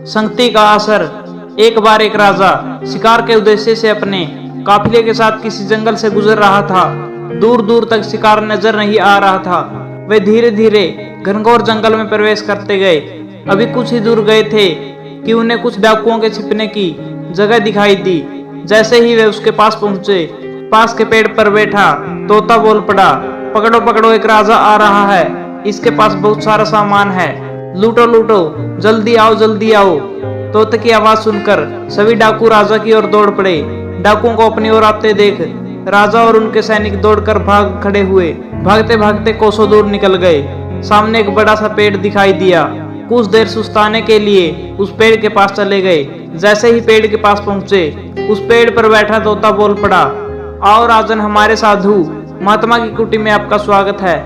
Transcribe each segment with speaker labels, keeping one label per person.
Speaker 1: संगति का असर। एक बार एक राजा शिकार के उद्देश्य से अपने काफिले के साथ किसी जंगल से गुजर रहा था। दूर दूर तक शिकार नजर नहीं आ रहा था। वे धीरे धीरे घनघोर जंगल में प्रवेश करते गए। अभी कुछ ही दूर गए थे कि उन्हें कुछ डाकुओं के छिपने की जगह दिखाई दी। जैसे ही वे उसके पास पहुंचे, पास के पेड़ पर बैठा तोता बोल पड़ा, पकड़ो पकड़ो, एक राजा आ रहा है। इसके पास बहुत सारा सामान है, लूटो लूटो, जल्दी आओ जल्दी आओ। तोते की आवाज सुनकर सभी डाकू राजा की ओर दौड़ पड़े। डाकुओं को अपनी ओर आते देख राजा और उनके सैनिक दौड़कर भाग खड़े हुए। भागते भागते कोसों दूर निकल गए। सामने एक बड़ा सा पेड़ दिखाई दिया। कुछ देर सुस्ताने के लिए उस पेड़ के पास चले गए। जैसे ही पेड़ के पास पहुंचे, उस पेड़ पर बैठा तोता बोल पड़ा, आओ राजन, हमारे साधु महात्मा की कुटी में आपका स्वागत है।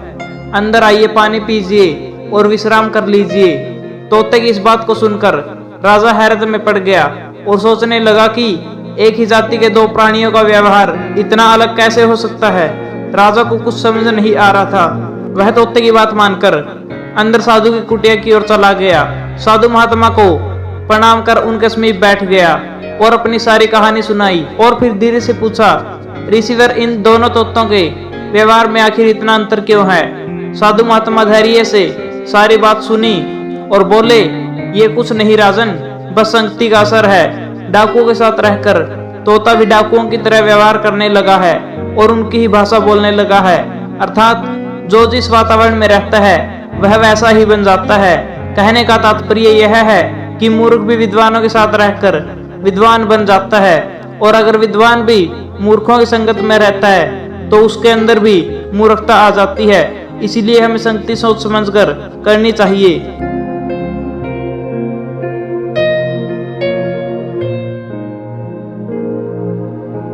Speaker 1: अंदर आइए, पानी पीजिए और विश्राम कर लीजिए। तोते की इस बात को सुनकर राजा हैरत में पड़ गया और सोचने लगा कि एक ही जाति के दो प्राणियों का व्यवहार इतना अलग कैसे हो सकता है। राजा को कुछ समझ नहीं आ रहा था। वह तोते की बात मानकर अंदर साधु की कुटिया की ओर चला गया। साधु महात्मा को प्रणाम कर उनके समीप बैठ गया और अपनी सारी कहानी सुनाई। और फिर धीरे से पूछा, ऋषिवर, इन दोनों तोतों के व्यवहार में आखिर इतना अंतर क्यों है? साधु महात्मा धैर्य से सारी बात सुनी और बोले, ये कुछ नहीं राजन, बस संगति का असर है। डाकुओं के साथ रहकर तोता भी डाकुओं की तरह व्यवहार करने लगा है और उनकी ही भाषा बोलने लगा है। अर्थात जो जिस वातावरण में रहता है वह वैसा ही बन जाता है। कहने का तात्पर्य यह है कि मूर्ख भी विद्वानों के साथ रहकर विद्वान बन जाता है, और अगर विद्वान भी मूर्खों की संगत में रहता है तो उसके अंदर भी मूर्खता आ जाती है। इसीलिए हमें संगति सोच समझकर करनी चाहिए।